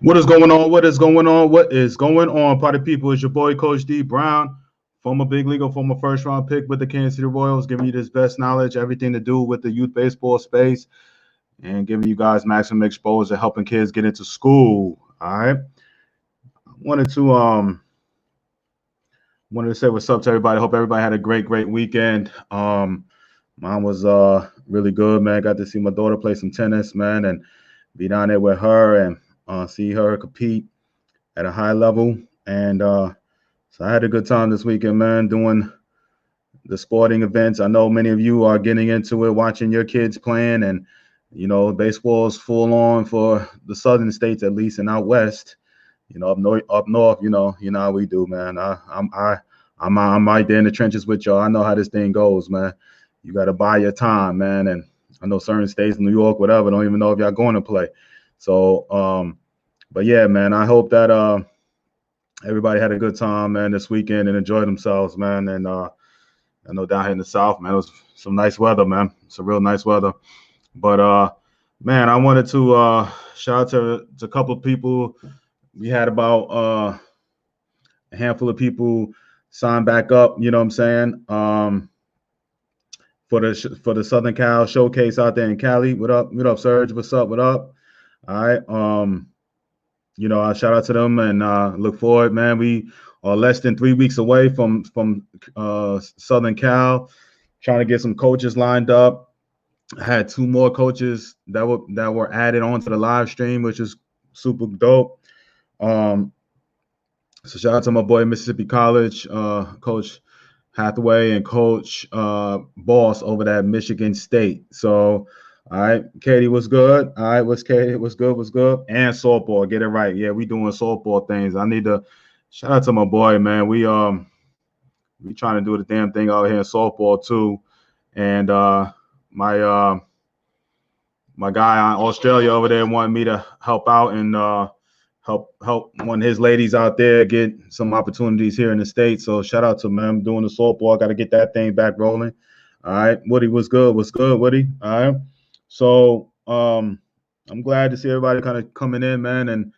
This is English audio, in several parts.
What is going on? What is going on? What is going on, party people? It's your boy, Coach D Brown, former big leaguer, former first round pick with the Kansas City Royals, giving you this best knowledge, everything to do with the youth baseball space, and giving you guys maximum exposure, helping kids get into school. All right. Wanted to um wanted to say what's up to everybody. Hope everybody had a great weekend. Mine was really good, man. Got to see my daughter play some tennis, man, and be down there with her and see her compete at a high level. And so I had a good time this weekend, man, doing the sporting events. I know many of you are getting into it, watching your kids playing, and baseball is full on for the southern states at least, and out west. Up north, you know how we do, man. I'm right there in the trenches with y'all. I know how this thing goes, man. You got to buy your time, man. And I know certain states, New York, whatever, don't even know if y'all going to play. So, but yeah, man, I hope that everybody had a good time, man, this weekend and enjoyed themselves, man. And I know down here in the South, man, it was some nice weather, man. Some real nice weather. But man, I wanted to shout out to a couple of people. We had about a handful of people sign back up. You know what I'm saying? For the Southern Cal Showcase out there in Cali. What up? What up, Serge? What's up? What up? All right. I shout out to them and look forward, man. We are less than 3 weeks away from Southern Cal, trying to get some coaches lined up. I had two more coaches that were added onto the live stream, which is super dope. Um, so shout out to my boy Mississippi College, Coach Hathaway and Coach Boss over at Michigan State. So, all right, Katie, what's good? All right, what's Katie? What's good? What's good? And softball, get it right. Yeah, we doing softball things. I need to shout out to my boy, man. We trying to do the damn thing out here in softball too. And my my guy in Australia over there wanted me to help out and help one of his ladies out there get some opportunities here in the States. So shout out to him, man. I'm doing the softball. I got to get that thing back rolling. All right. Woody, what's good? What's good, Woody? All right. So I'm glad to see everybody kind of coming in, man. And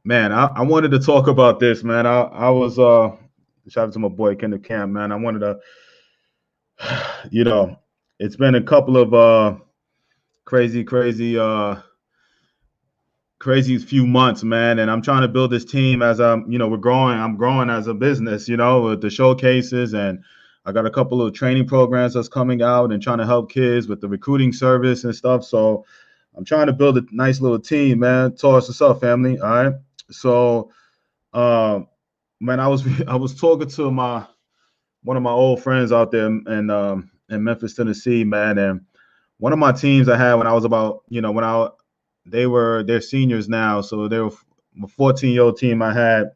man, I wanted to talk about this, man. I was shout out to my boy Kenneth Camp, man. I wanted to, you know, it's been a couple of crazy crazy few months, man. And I'm trying to build this team as we're growing. I'm growing as a business, with the showcases, and I got a couple of training programs that's coming out and trying to help kids with the recruiting service and stuff. So I'm trying to build a nice little team, man. Taurus, what's up, family? All right. So, man, I was talking to one of my old friends out there in Memphis, Tennessee, man, and one of my teams I had when I was about, they're seniors now, so they were a 14-year-old team I had.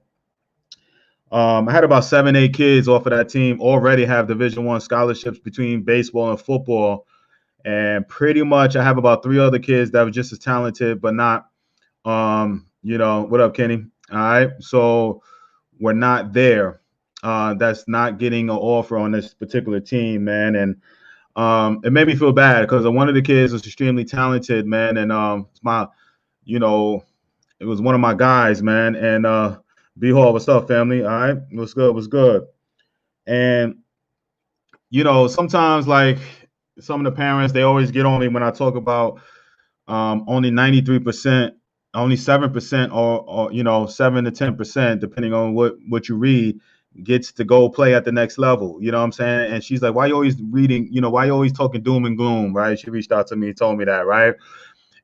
I had about 7, 8 kids off of that team already have Division I scholarships between baseball and football, and pretty much I have about 3 other kids that were just as talented, but not, what up, Kenny? All right, so we're not there. That's not getting an offer on this particular team, man, and it made me feel bad because one of the kids was extremely talented, man, and it's you know, it was one of my guys, man. And B Hall, what's up, family? All right, what's good? What's good? And sometimes like some of the parents, they always get on me when I talk about only 93%, only 7%, or 7 to 10%, depending on what you read, gets to go play at the next level. You know what I'm saying? And she's like, "Why you always reading? Why you always talking doom and gloom?" Right? She reached out to me, told me that, right?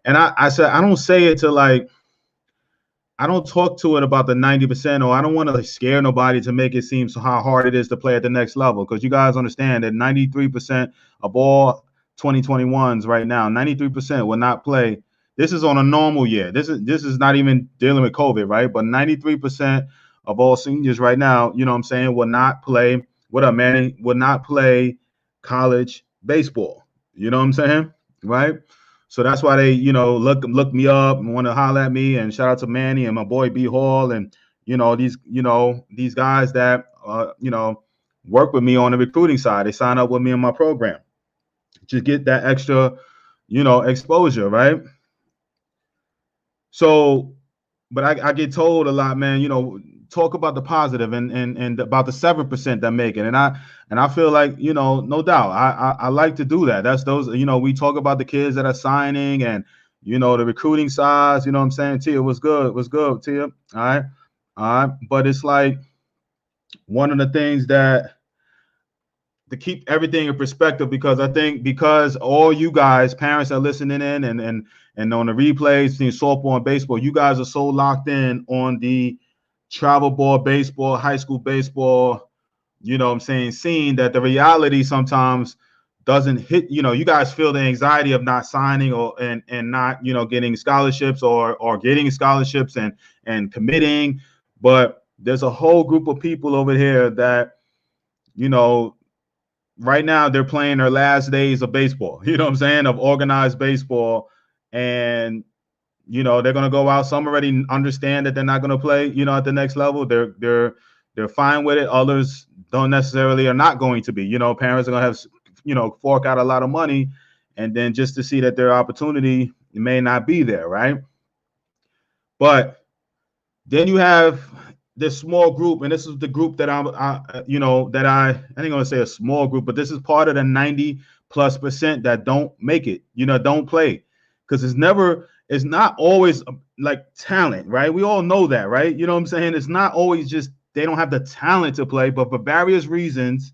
And I said, I don't say it to like. I don't talk to it about the 90%, or I don't want to scare nobody to make it seem so how hard it is to play at the next level. Because you guys understand that 93% of all 2021s right now, 93% will not play. This is on a normal year. This is not even dealing with COVID, right? But 93% of all seniors right now, you know what I'm saying, will not play. What up, Manny? Will not play college baseball. You know what I'm saying? Right? So that's why they, look me up and want to holler at me. And shout out to Manny and my boy B Hall and these guys that work with me on the recruiting side. They sign up with me in my program to get that extra, exposure, right? So, but I get told a lot, man, talk about the positive and about the 7% that make it. And I feel like, no doubt, I like to do that. That's those, we talk about the kids that are signing and, the recruiting size, you know what I'm saying? Tia, what's good? What's good, Tia? All right. All right. But it's like one of the things that to keep everything in perspective, because I think because all you guys, parents are listening in and on the replays, seeing softball and baseball, you guys are so locked in on the travel ball, baseball, high school baseball, you know what I'm saying, scene, that the reality sometimes doesn't hit, you guys feel the anxiety of not signing or and not, getting scholarships or getting scholarships and committing. But there's a whole group of people over here that, right now they're playing their last days of baseball, you know what I'm saying, of organized baseball. And, they're going to go out. Some already understand that they're not going to play, at the next level. They're fine with it. Others don't necessarily are not going to be, parents are going to have, fork out a lot of money. And then just to see that their opportunity may not be there. Right. But then you have this small group, and this is the group that I ain't gonna say a small group, but this is part of the 90+% that don't make it, don't play, because it's not always like talent, right? We all know that, right? You know what I'm saying? It's not always just they don't have the talent to play, but for various reasons,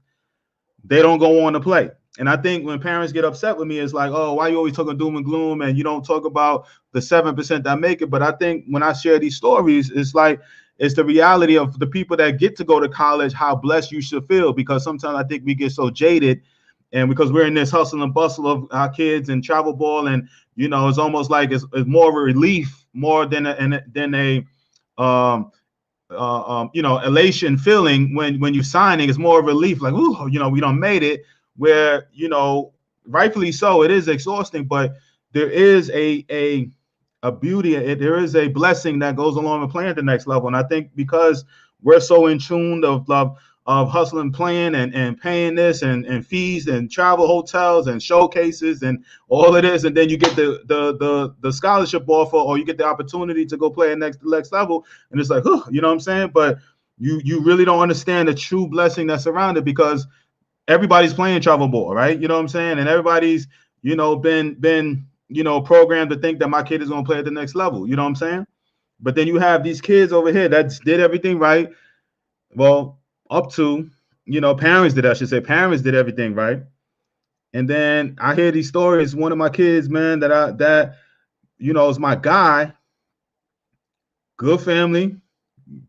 they don't go on to play. And I think when parents get upset with me, it's like, oh, why you always talking doom and gloom and you don't talk about the 7% that make it? But I think when I share these stories, it's like it's the reality of the people that get to go to college, how blessed you should feel, because sometimes I think we get so jaded, and because we're in this hustle and bustle of our kids and travel ball, and it's almost like it's more of a relief more than a elation feeling when you're signing. It's more relief, like, ooh, we done made it, where, rightfully so, it is exhausting, but there is a beauty, there is a blessing that goes along with playing at the next level. And I think because we're so in tune of hustling, playing and paying this and fees and travel, hotels and showcases and all it is, and then you get the scholarship offer, or you get the opportunity to go play at the next level, and it's like, you know what I'm saying? But you really don't understand the true blessing that's surrounded, because everybody's playing travel ball, right? You know what I'm saying? And everybody's, been programmed to think that my kid is going to play at the next level. You know what I'm saying? But then you have these kids over here that did everything right. Well, up to, parents did everything right. And then I hear these stories. One of my kids, man, that is my guy, good family,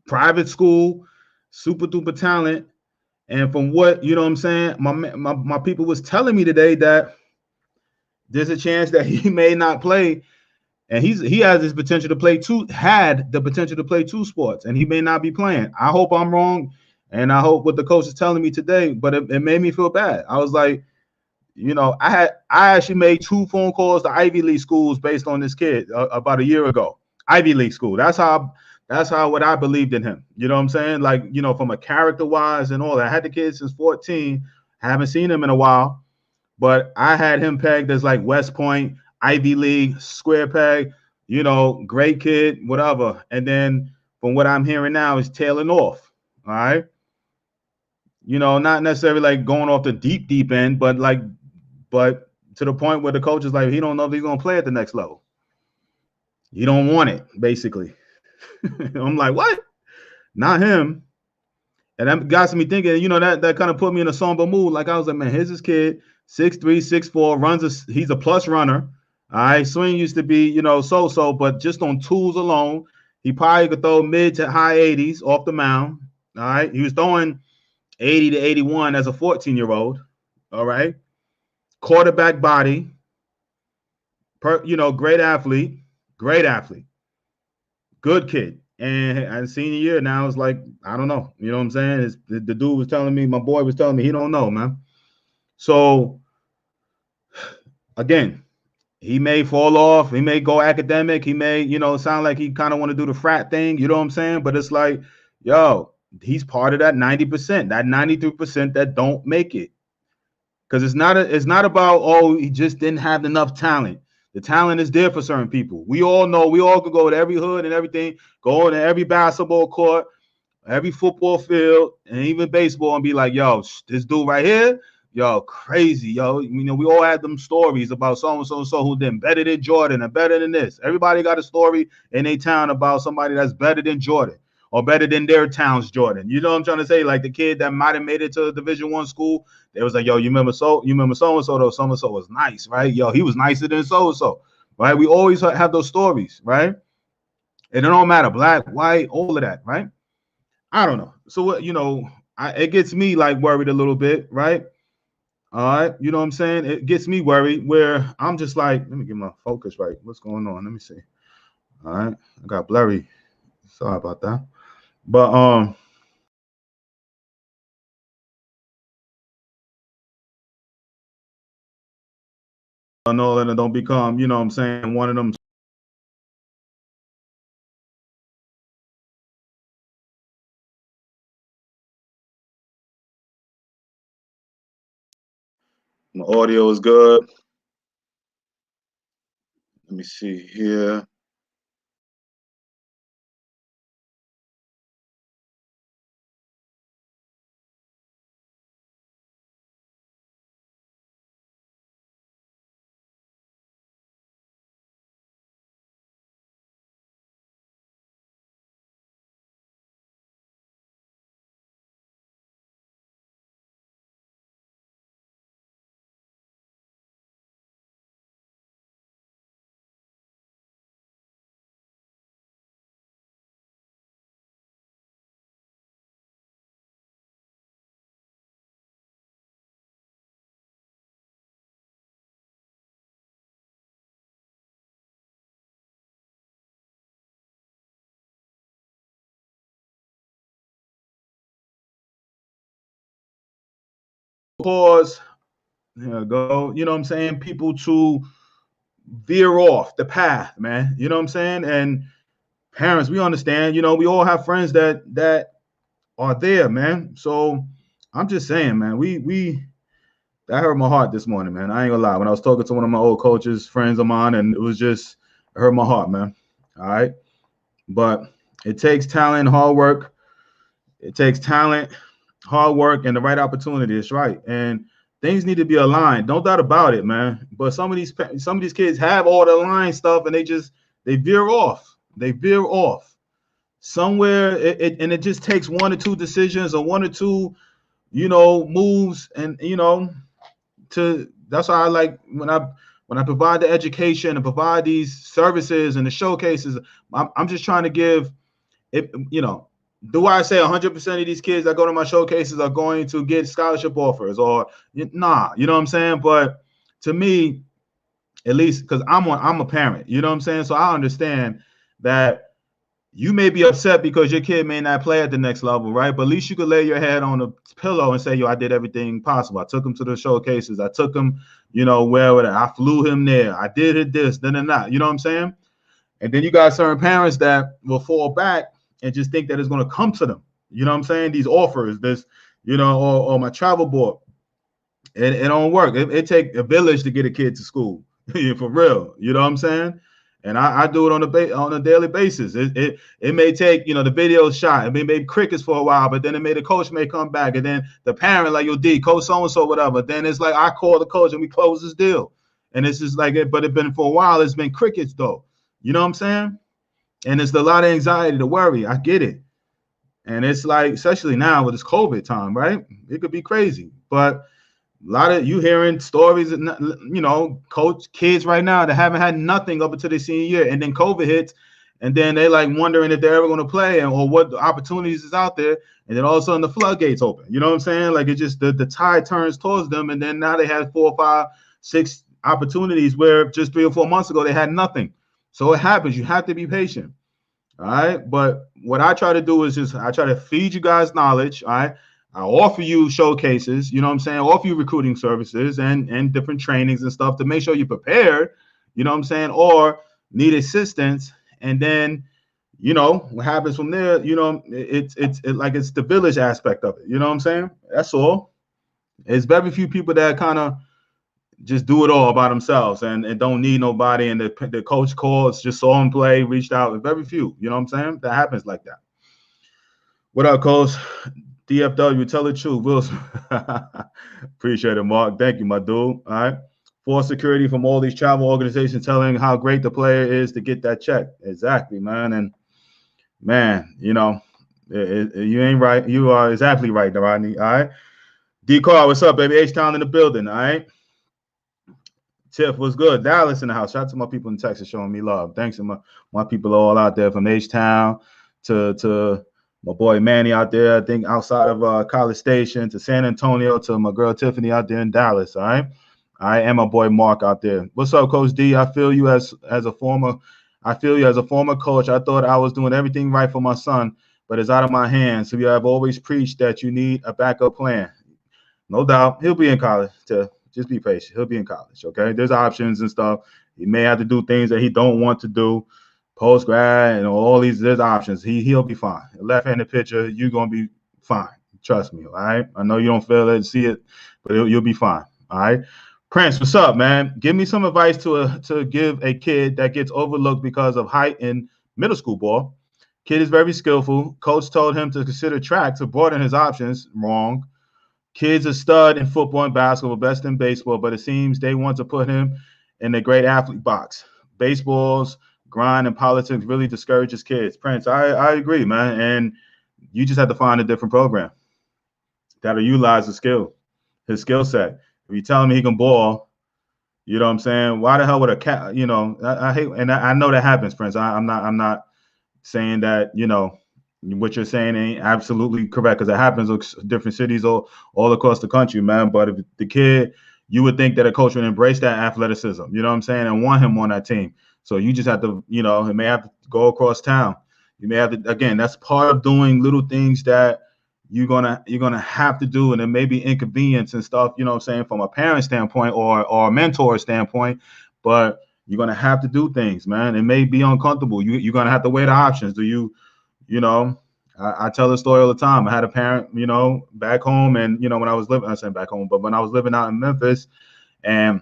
private school, super duper talent. And from what, you know what I'm saying, my people was telling me today that there's a chance that he may not play, and he has this potential to play two sports, and he may not be playing. I hope I'm wrong, and I hope what the coach is telling me today, but it made me feel bad. I was like, I actually made 2 phone calls to Ivy League schools based on this kid about a year ago. Ivy League school. That's how what I believed in him. You know what I'm saying? Like, from a character wise and all that. I had the kid since 14. Haven't seen him in a while, but I had him pegged as like West Point, Ivy League, square peg, great kid, whatever. And then from what I'm hearing now is tailing off. All right. Not necessarily like going off the deep end, but to the point where the coach is like, he don't know if he's going to play at the next level. He don't want it, basically. I'm like, what? Not him. And that got me thinking, that kind of put me in a somber mood. Like, I was like, man, here's this kid, 6'3", 6'4", he's a plus runner. All right. Swing used to be, so, but just on tools alone, he probably could throw mid to high 80s off the mound. All right. He was throwing 80 to 81 as a 14-year-old. All right. Quarterback body. Great athlete. Good kid. And senior year now is like, I don't know. You know what I'm saying? The dude was telling me, my boy was telling me, he don't know, man. So, again, he may fall off. He may go academic. He may, sound like he kind of want to do the frat thing. You know what I'm saying? But it's like, yo, he's part of that 90%, that 93% that don't make it. Because it's not about, oh, he just didn't have enough talent. The talent is there for certain people. We all know, we all could go to every hood and everything, go to every basketball court, every football field, and even baseball, and be like, yo, this dude right here, yo, crazy, yo. You know, we all had them stories about so and so and so who did better than Jordan and better than this. Everybody got a story in a town about somebody that's better than Jordan or better than their town's Jordan. You know what I'm trying to say? Like the kid that might have made it to a Division I school, they was like, yo, you remember so and so though? So and so was nice, right? Yo, he was nicer than so and so, right? We always have those stories, right? And it don't matter, black, white, all of that, right? I don't know. So what, you know, it gets me like worried a little bit, right? All right, you know what I'm saying? It gets me worried where I'm just like, let me get my focus right. What's going on? Let me see. All right, I got blurry. Sorry about that. But no, and don't become, you know what I'm saying, one of them the audio is good. Let me see here. Pause. Here go. You know what I'm saying? People to veer off the path, man. You know what I'm saying? And parents, we understand. You know, we all have friends that are there, man. So I'm just saying, man, we that hurt my heart this morning, man. I ain't gonna lie. When I was talking to one of my old coaches, friends of mine, and it was just it hurt my heart, man. All right. But it takes talent, hard work. It takes talent, hard work, and the right opportunity. It's right. And things need to be aligned. Don't doubt about it, man. But some of these kids have all the line stuff and they veer off. They veer off. Somewhere and it just takes one or two decisions or one or two, you know, moves and you know, to that's why I like when I provide the education and provide these services and the showcases. I'm just trying to give it, you know. Do I say 100% of these kids that go to my showcases are going to get scholarship offers or nah? You know what I'm saying? But to me, at least because I'm a parent, you know what I'm saying? So I understand that you may be upset because your kid may not play at the next level, right? But at least you could lay your head on a pillow and say, yo, I did everything possible. I took him to the showcases. I took him, you know, where I flew him there. I did this, then and that. You know what I'm saying? And then you got certain parents that will fall back and just think that it's going to come to them. You know what I'm saying? These offers, this, you know, or my travel board. It don't work. It take a village to get a kid to school. For real. You know what I'm saying? And I do it on a daily basis. It may take, you know, the video shot. It may make crickets for a while, but then it made the coach may come back. And then the parent, like, yo, D, coach so-and-so, whatever. Then it's like I call the coach and we close this deal. And it's just like it, but it's been for a while, it's been crickets though. You know what I'm saying? And it's a lot of anxiety to worry. I get it. And it's like, especially now with this COVID time, right? It could be crazy. But a lot of you hearing stories, you know, coach kids right now that haven't had nothing up until their senior year, and then COVID hits, and then they like wondering if they're ever going to play or what opportunities is out there, and then all of a sudden the floodgates open. You know what I'm saying? Like it just the tide turns towards them, and then now they have 4, 5, 6 opportunities where just 3 or 4 months ago they had nothing. So it happens. You have to be patient. All right. But what I try to do is just I try to feed you guys knowledge. All right. I offer you showcases, you know what I'm saying? I offer you recruiting services and different trainings and stuff to make sure you're prepared, you know what I'm saying? Or need assistance. And then, you know, what happens from there, you know, it's like it's the village aspect of it. You know what I'm saying? That's all. It's very few people that kind of just do it all by themselves and don't need nobody. And the coach calls, just saw him play, reached out. Very few, you know what I'm saying? That happens like that. What up, Coach? DFW, tell the truth. Wilson. Appreciate it, Mark. Thank you, my dude. All right. Force security from all these travel organizations telling how great the player is to get that check. Exactly, man. And man, you know, you ain't right. You are exactly right, Rodney. All right. D Carr, what's up, baby? H-Town in the building. All right. Tiff, what's good? Dallas in the house. Shout out to my people in Texas showing me love. Thanks to my people all out there from H-Town to my boy Manny out there, I think outside of College Station, to San Antonio, to my girl Tiffany out there in Dallas. All right. I am my boy Mark out there. What's up, Coach D? I feel you as a former coach. I thought I was doing everything right for my son, but it's out of my hands. So you have always preached that you need a backup plan. No doubt. He'll be in college. Just be patient. He'll be in college. Okay. There's options and stuff. He may have to do things that he don't want to do. Post grad and all these, there's options. He'll be fine. Left-handed pitcher, you're gonna be fine. Trust me. All right. I know you don't feel it, see it, but you'll be fine. All right. Prince, what's up, man? Give me some advice to give a kid that gets overlooked because of height in middle school ball. Kid is very skillful. Coach told him to consider track to broaden his options. Wrong. Kid's a stud in football and basketball, best in baseball, but it seems they want to put him in the great athlete box. Baseball's grind and politics really discourages kids. Prince, I agree, man. And you just have to find a different program that'll utilize his skill set. If you tell him he can ball, you know what I'm saying? Why the hell would a cat, you know, I hate, and I know that happens, Prince. I'm not saying that, you know, what you're saying ain't absolutely correct, because it happens in different cities all across the country, man. But if the kid, you would think that a coach would embrace that athleticism, you know what I'm saying, and want him on that team. So you just have to, you know, it may have to go across town. You may have to, again, that's part of doing little things that you're gonna have to do, and it may be inconvenience and stuff, you know what I'm saying, from a parent standpoint or a mentor standpoint, but you're gonna have to do things, man. It may be uncomfortable. You're gonna have to weigh the options. You know, I tell the story all the time. I had a parent, you know, back home, and you know, when I was living, I said back home, but when I was living out in Memphis, and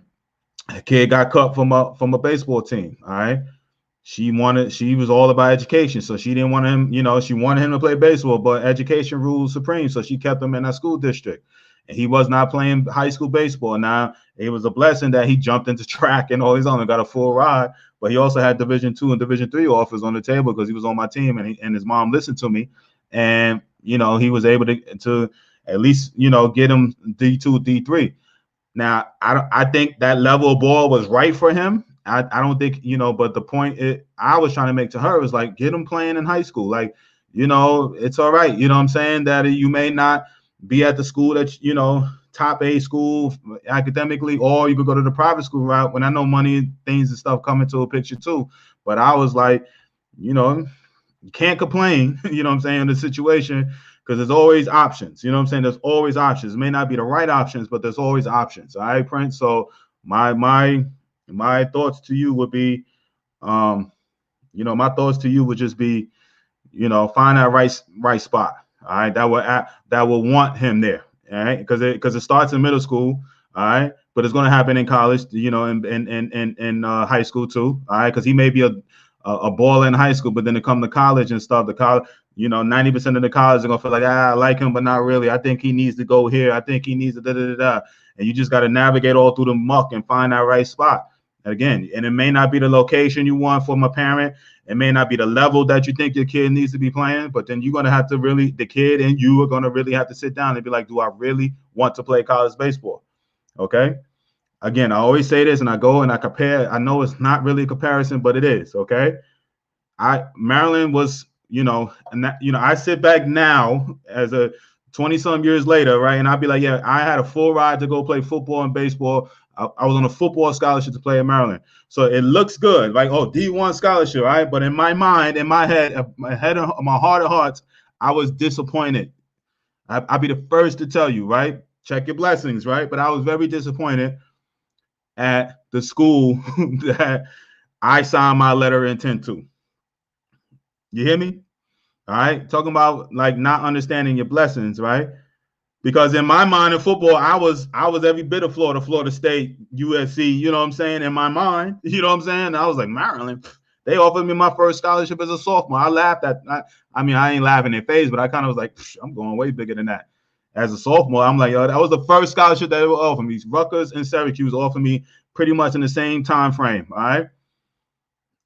a kid got cut from a baseball team. All right. She was all about education. So she didn't want him, you know, she wanted him to play baseball, but education rules supreme. So she kept him in that school district. And he was not playing high school baseball. Now, it was a blessing that he jumped into track and all his own and got a full ride. But he also had Division II and Division III offers on the table because he was on my team, and his mom listened to me. And, you know, he was able to at least, you know, get him D2, D3. Now, I think that level of ball was right for him. I don't think, you know, but the point I was trying to make to her was like, get him playing in high school. Like, you know, it's all right. You know what I'm saying? That you may not be at the school that, you know, top A school academically, or you could go to the private school route, when I know money, things and stuff come into a picture too. But I was like, you know, you can't complain, you know what I'm saying, in the situation, because there's always options. You know what I'm saying? There's always options. It may not be the right options, but there's always options. All right, Prince. So my thoughts to you would be, you know, my thoughts to you would just be, you know, find that right spot. All right, that will want him there. All right, because it starts in middle school. All right, but it's going to happen in college, you know, in high school too. All right, because he may be a baller in high school, but then to come to college and stuff, the college, you know, 90% of the college are gonna feel like, I like him, but not really. I think he needs to go here. I think he needs to da. And you just got to navigate all through the muck and find that right spot. Again, and it may not be the location you want from a parent. It may not be the level that you think your kid needs to be playing, but then you're going to have to really, the kid and you are going to really have to sit down and be like, do I really want to play college baseball? Okay. Again, I always say this, and I go and I compare. I know it's not really a comparison, but it is. Okay. Maryland was, you know, and that, you know, I sit back now as a 20-some years later, right? And I'd be like, yeah, I had a full ride to go play football and baseball. I was on a football scholarship to play in Maryland. So it looks good, like, oh, D1 scholarship, right? But in my mind, in my head, my heart of hearts, I was disappointed. I'll be the first to tell you, right? Check your blessings, right? But I was very disappointed at the school that I signed my letter of intent to. You hear me? All right. Talking about like not understanding your blessings, right? Because in my mind in football, I was every bit of Florida State, USC, you know what I'm saying? In my mind, you know what I'm saying? I was like, Maryland, they offered me my first scholarship as a sophomore. I laughed at I mean, I ain't laughing in their face, but I kind of was like, I'm going way bigger than that. As a sophomore, I'm like, yo, that was the first scholarship that they were offering me. Rutgers and Syracuse offered me pretty much in the same time frame, all right?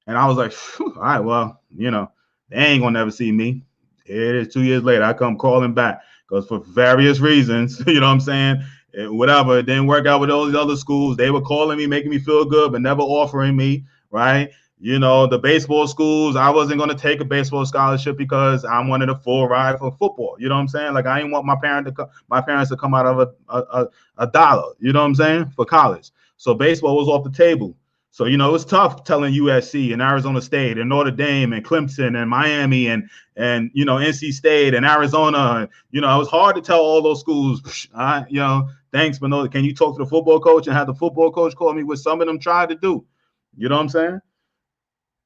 And I was like, all right, well, you know, they ain't gonna never see me. Here it is 2 years later, I come crawling back because for various reasons, you know what I'm saying? Whatever, it didn't work out with all these other schools. They were calling me, making me feel good, but never offering me, right? You know, the baseball schools, I wasn't going to take a baseball scholarship because I wanted a full ride for football. You know what I'm saying? Like I didn't want my parents to come out of a dollar, you know what I'm saying, for college. So baseball was off the table. So, you know, it was tough telling USC and Arizona State and Notre Dame and Clemson and Miami and you know, NC State and Arizona. You know, it was hard to tell all those schools, you know, thanks, but no, can you talk to the football coach and have the football coach call me, what some of them tried to do? You know what I'm saying?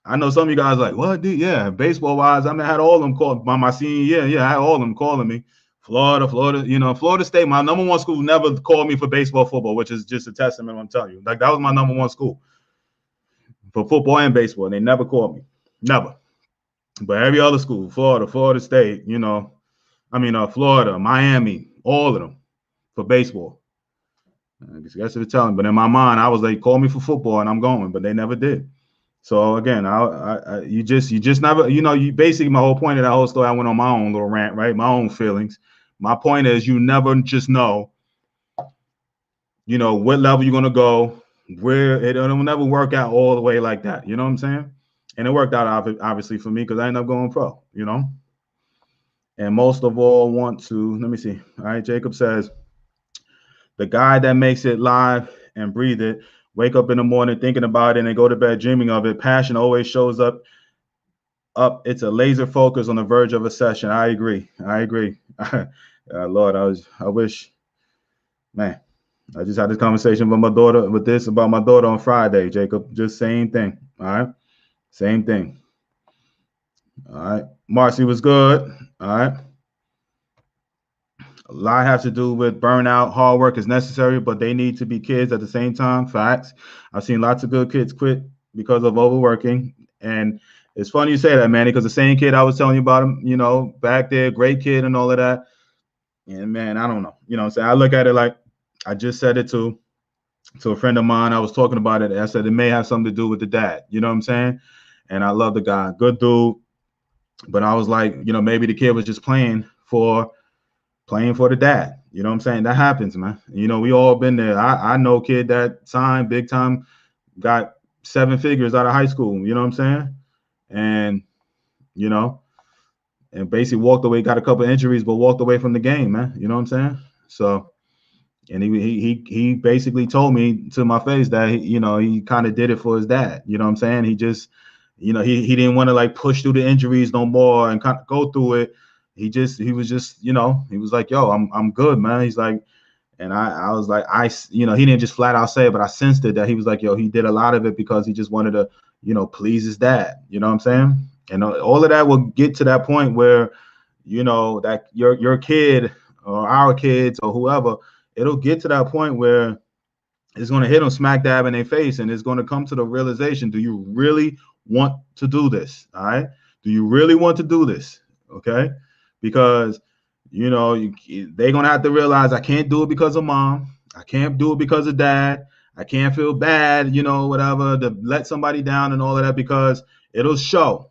I know some of you guys like, what, dude? Yeah, baseball-wise, I mean, I had all of them called by my senior year. Yeah, I had all of them calling me. Florida, you know, Florida State, my number one school, never called me for baseball, football, which is just a testament, I'm telling you. Like, that was my number one school for football and baseball. They never called me. Never. But every other school, Florida State, you know, I mean, Florida, Miami, all of them for baseball. I guess they're telling, but in my mind, I was like, call me for football and I'm going, but they never did. So again, you just never, you know, you basically, my whole point of that whole story, I went on my own little rant, right? My own feelings. My point is, you never just know, you know, what level you're going to go, where it'll never work out all the way like that. You know what I'm saying? And it worked out obviously for me because I ended up going pro, you know, and most of all want to, let me see. All right. Jacob says, the guy that makes it live and breathe it, wake up in the morning thinking about it and then go to bed dreaming of it. Passion always shows up. It's a laser focus on the verge of a session. I agree. Lord, I wish, man, I just had this conversation with my daughter about my daughter on Friday, Jacob. Just same thing. All right. Same thing. All right. Marcy was good. All right. A lot has to do with burnout. Hard work is necessary, but they need to be kids at the same time. Facts. I've seen lots of good kids quit because of overworking. And it's funny you say that, Manny, because the same kid I was telling you about him, you know, back there, great kid and all of that. And man, I don't know. You know what I'm saying? I look at it like I just said it to a friend of mine. I was talking about it. I said it may have something to do with the dad. You know what I'm saying? And I love the guy. Good dude. But I was like, you know, maybe the kid was just playing for the dad. You know what I'm saying? That happens, man. You know, we all been there. I know a kid that signed big time, got 7 figures out of high school. You know what I'm saying? And, you know, and basically walked away, got a couple of injuries, but walked away from the game, man. You know what I'm saying? So, and he basically told me to my face that, you know, he kind of did it for his dad. You know what I'm saying? He just, you know, he didn't want to like push through the injuries no more and kind of go through it. He was just, you know, he was like, yo, I'm good, man. He's like, and I was like, you know, he didn't just flat out say it, but I sensed it that he was like, yo, he did a lot of it because he just wanted to, you know, please his dad. You know what I'm saying? And all of that will get to that point where, you know, that your kid or our kids or whoever, it'll get to that point where it's going to hit them smack dab in their face, and it's going to come to the realization, do you really want to do this? All right. Do you really want to do this? Okay. Because, you know, they're going to have to realize I can't do it because of mom. I can't do it because of dad. I can't feel bad, you know, whatever, to let somebody down and all of that, because it'll show.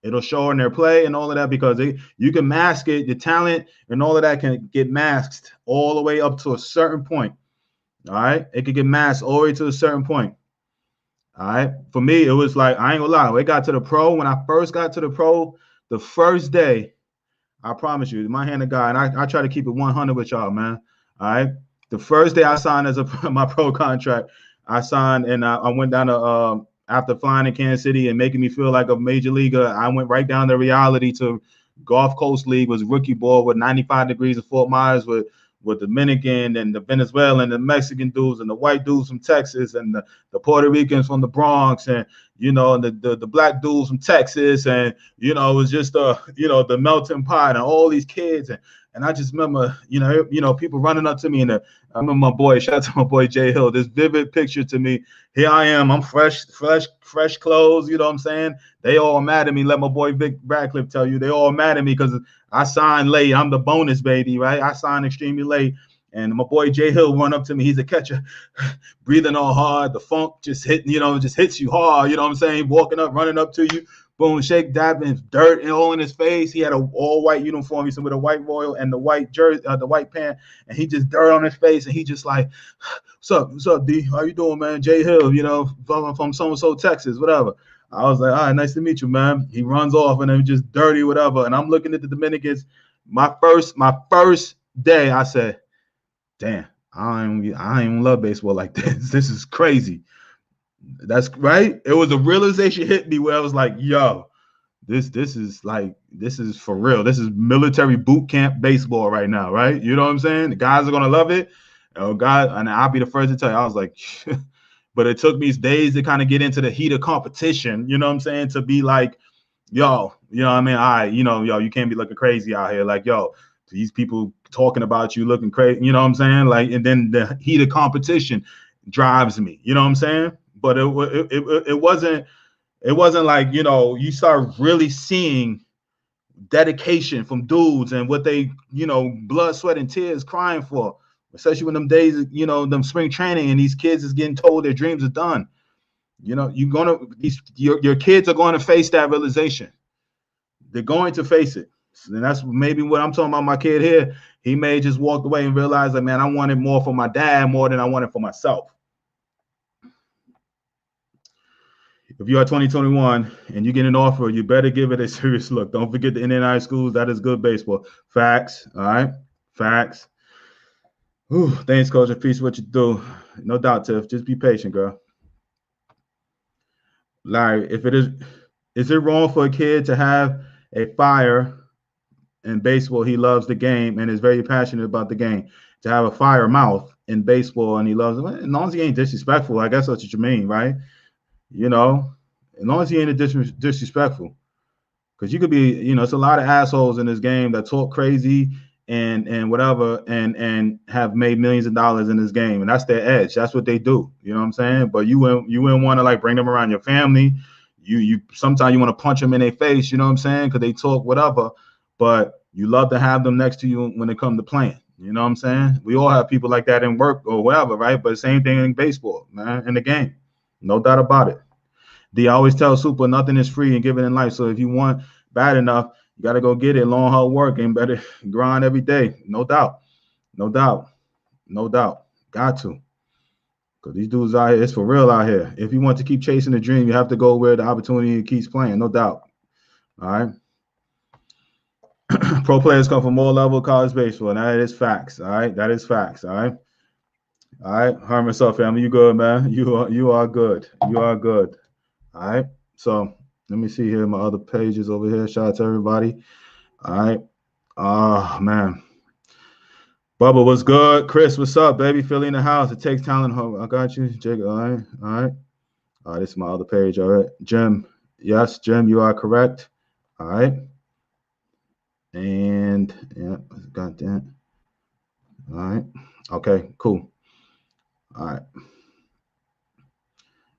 It'll show in their play and all of that, because you can mask it. The talent and all of that can get masked all the way up to a certain point. All right. It could get masked all the way to a certain point. All right. For me, it was like, I ain't gonna lie. When it got to the pro, when I first got to the pro, the first day, I promise you, my hand of God, and I try to keep it 100 with y'all, man. All right. The first day I signed as my pro contract, I signed and I went down to after flying in Kansas City and making me feel like a major leaguer. I went right down to reality to Gulf Coast League, was rookie ball with 95 degrees of Fort Myers with Dominican and the Venezuelan, the Mexican dudes and the white dudes from Texas and the Puerto Ricans from the Bronx, and, you know, the black dudes from Texas. And, you know, it was just, you know, the melting pot and all these kids. And I just remember, people running up to me, and I remember my boy, shout out to my boy Jay Hill, this vivid picture to me. Here I am, I'm fresh clothes, you know what I'm saying? They all mad at me. Let my boy Vic Radcliffe tell you, they all mad at me because I signed late. I'm the bonus baby, right? I signed extremely late. And my boy Jay Hill run up to me. He's a catcher, breathing all hard. The funk just hits you hard. You know what I'm saying? Walking up, running up to you. Boom, shake, dabbing dirt and all in his face. He had an all-white uniform. He's with a white Royal and the white jersey, the white pant, and he just dirt on his face, and he just like, what's up, D? How you doing, man? Jay Hill, from so-and-so, Texas, whatever. I was like, all right, nice to meet you, man. He runs off, and then just dirty, whatever. And I'm looking at the Dominicans. My first day, I said, damn, I don't even love baseball like this. This is crazy. That's right. It was a realization hit me where I was like, yo, this is for real. This is military boot camp baseball right now, right? You know what I'm saying? The guys are gonna love it. Oh God, and I'll be the first to tell you, I was like, but it took me days to kind of get into the heat of competition, you know what I'm saying? To be like, yo, you know what I mean? All right, yo, you can't be looking crazy out here. Like, yo, these people talking about you looking crazy, you know what I'm saying? Like, and then the heat of competition drives me, you know what I'm saying? But it wasn't like, you start really seeing dedication from dudes and what they, blood, sweat, and tears crying for, especially when them days, them spring training and these kids is getting told their dreams are done. Your kids are going to face that realization. They're going to face it. And that's maybe what I'm talking about. My kid here, he may just walked away and realized that, man, I wanted more for my dad more than I wanted for myself. If you are 2021 and you get an offer, you better give it a serious look. Don't forget the Indian high schools. That is good baseball. Facts. All right. Facts. Ooh, thanks, Coach. Appreciate what you do. No doubt, Tiff. Just be patient, girl. Larry, is it wrong for a kid to have a fire in baseball? He loves the game and is very passionate about the game. To have a fire mouth in baseball and he loves it. As long as he ain't disrespectful, I guess that's what you mean, right? As long as he ain't disrespectful, because you could be, it's a lot of assholes in this game that talk crazy and whatever and have made millions of dollars in this game, and that's their edge. That's what they do. You know what I'm saying? But you wouldn't want to like bring them around your family. You sometimes you want to punch them in their face. You know what I'm saying? Because they talk whatever, but you love to have them next to you when it comes to playing. You know what I'm saying? We all have people like that in work or whatever, right? But same thing in baseball, man, in the game. No doubt about it. I always tell Super, nothing is free and given in life. So if you want bad enough, you got to go get it. Long, hard work and better grind every day. No doubt. No doubt. No doubt. Got to. Because these dudes out here, it's for real out here. If you want to keep chasing the dream, you have to go where the opportunity keeps playing. No doubt. All right. Pro players come from all level college baseball, and that is facts. All right. That is facts. All right. All right. Harm yourself, family. You good, man. You are good. You are good. All right, so let me see here my other pages over here. Shout out to everybody. All right. Oh, man. Bubba, what's good? Chris, what's up, baby? Philly in the house. It takes talent home. I got you. Jake, all right. All right. All right, this is my other page. All right. Jim, yes, Jim, you are correct. All right. And, yeah, got that. All right. Okay, cool. All right.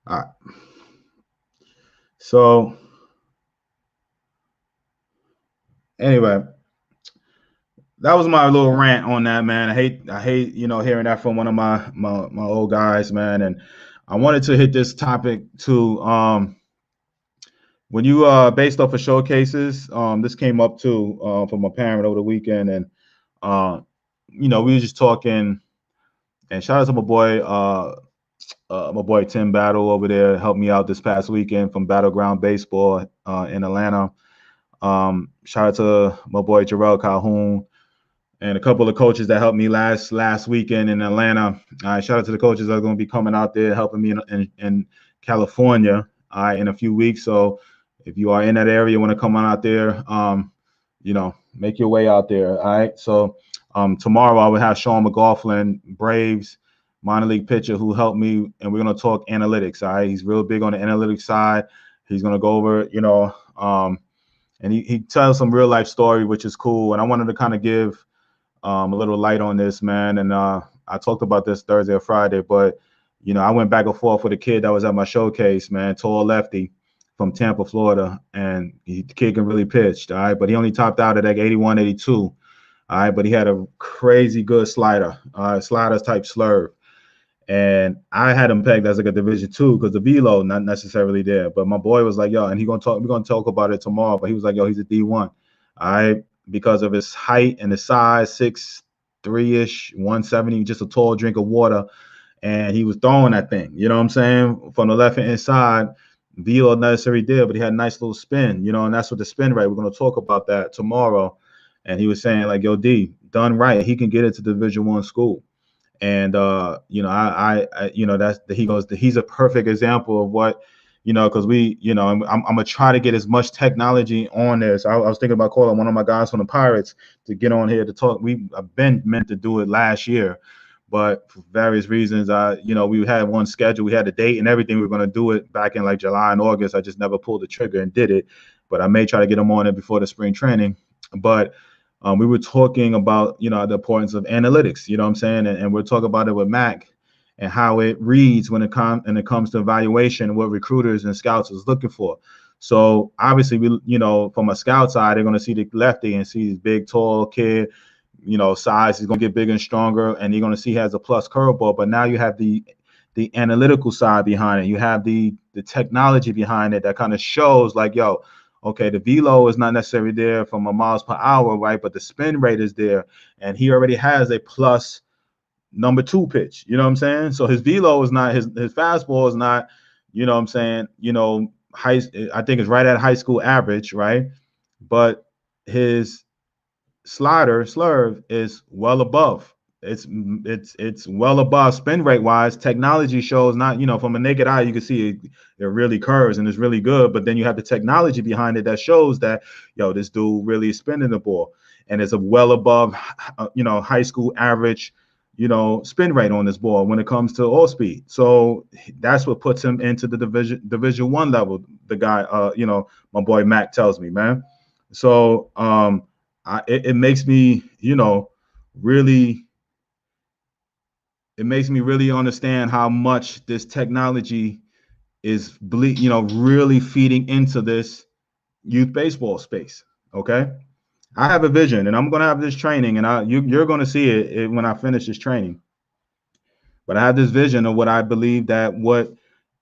All right. So anyway, that was my little rant on that, man. I hate, hearing that from one of my old guys, man. And I wanted to hit this topic too. When you based off of showcases, this came up too from a parent over the weekend, and we were just talking. And shout out to my boy Tim Battle over there, helped me out this past weekend from Battleground Baseball in Atlanta. Shout out to my boy Jarrell Calhoun and a couple of coaches that helped me last weekend in Atlanta. Shout out to the coaches that are going to be coming out there helping me in California in a few weeks. So if you are in that area, want to come on out there, make your way out there. All right. So tomorrow I will have Sean McLaughlin, Braves minor league pitcher, who helped me, and we're going to talk analytics. All right. He's real big on the analytics side. He's going to go over, and he tells some real life story, which is cool. And I wanted to kind of give a little light on this, man. And I talked about this Thursday or Friday, but I went back and forth with a kid that was at my showcase, man, tall lefty from Tampa, Florida, and the kid can really pitch, all right, but he only topped out at like 81, 82, all right, but he had a crazy good slider, sliders type slurve, and I had him pegged as like a Division II because the velo not necessarily there, but my boy was like, yo, and we're gonna talk about it tomorrow, but he was like, yo, he's a D1, all right, because of his height and his size, 6'3"-ish, 170, just a tall drink of water. And he was throwing that thing, you know what I'm saying, from the left hand side. Velo necessarily did, but he had a nice little spin, and that's what the spin rate. We're going to talk about that tomorrow. And he was saying, like, yo, D, done right, he can get into Division I school. And he's a perfect example of what, because I'm gonna try to get as much technology on this. I was thinking about calling one of my guys from the Pirates to get on here to talk. I've been meant to do it last year, but for various reasons, we had one schedule, we had a date and everything. We were going to do it back in like July and August. I just never pulled the trigger and did it, but I may try to get them on it before the spring training. But we were talking about, the importance of analytics, you know what I'm saying? And we'll talk about it with Mac and how it reads when it comes to evaluation, what recruiters and scouts is looking for. So obviously, from a scout side, they're going to see the lefty and see this big, tall kid, size is going to get bigger and stronger, and you're going to see he has a plus curveball. But now you have the analytical side behind it. You have the technology behind it that kind of shows like, yo, okay, the velo is not necessarily there from a miles per hour, right? But the spin rate is there, and he already has a plus number 2 pitch. You know what I'm saying? So his velo is not his fastball is not, you know what I'm saying? I think it's right at high school average, right? But his slider slurve is well above. It's well above spin rate wise. Technology shows not, from a naked eye you can see it really curves and it's really good, but then you have the technology behind it that shows that, yo, this dude really is spinning the ball, and it's a well above high school average spin rate on this ball when it comes to all speed. So that's what puts him into the division 1 level. The guy my boy Mac tells me, man. So it makes me, really understand how much this technology is, really feeding into this youth baseball space. Okay, I have a vision, and I'm going to have this training, and you're going to see it when I finish this training. But I have this vision of what I believe that what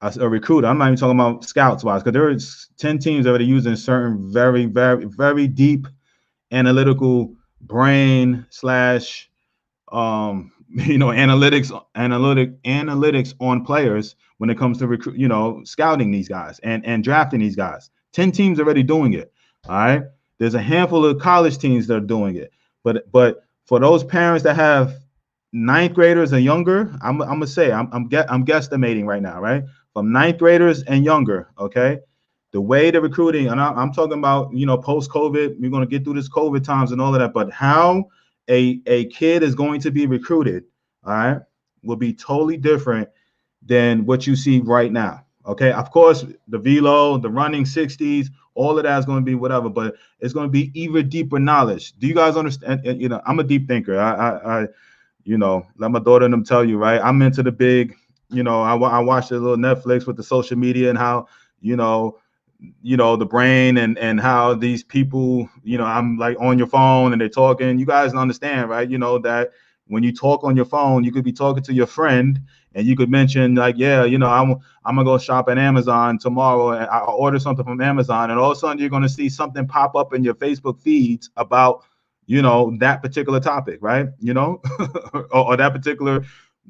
a recruiter, I'm not even talking about scouts wise, because there is 10 teams that are using certain very, very, very deep analytical brain / analytics on players when it comes to scouting these guys and drafting these guys. 10 teams already doing it. All right. There's a handful of college teams that are doing it. But for those parents that have 9th graders and younger, I'm gonna say I'm guesstimating right now, right? From 9th graders and younger, okay? The way the recruiting, and I'm talking about, post-COVID, we're going to get through this COVID times and all of that, but how a kid is going to be recruited, all right, will be totally different than what you see right now, okay? Of course, the velo, the running 60s, all of that is going to be whatever, but it's going to be even deeper knowledge. Do you guys understand? I'm a deep thinker. I let my daughter and them tell you, right? I'm into the big, I watched a little Netflix with the social media and how, the brain and how these people, I'm like on your phone and they're talking. You guys understand, right? That when you talk on your phone, you could be talking to your friend and you could mention like, yeah, I'm gonna go shop at Amazon tomorrow and I order something from Amazon, and all of a sudden you're gonna see something pop up in your Facebook feeds about, that particular topic, right? or that particular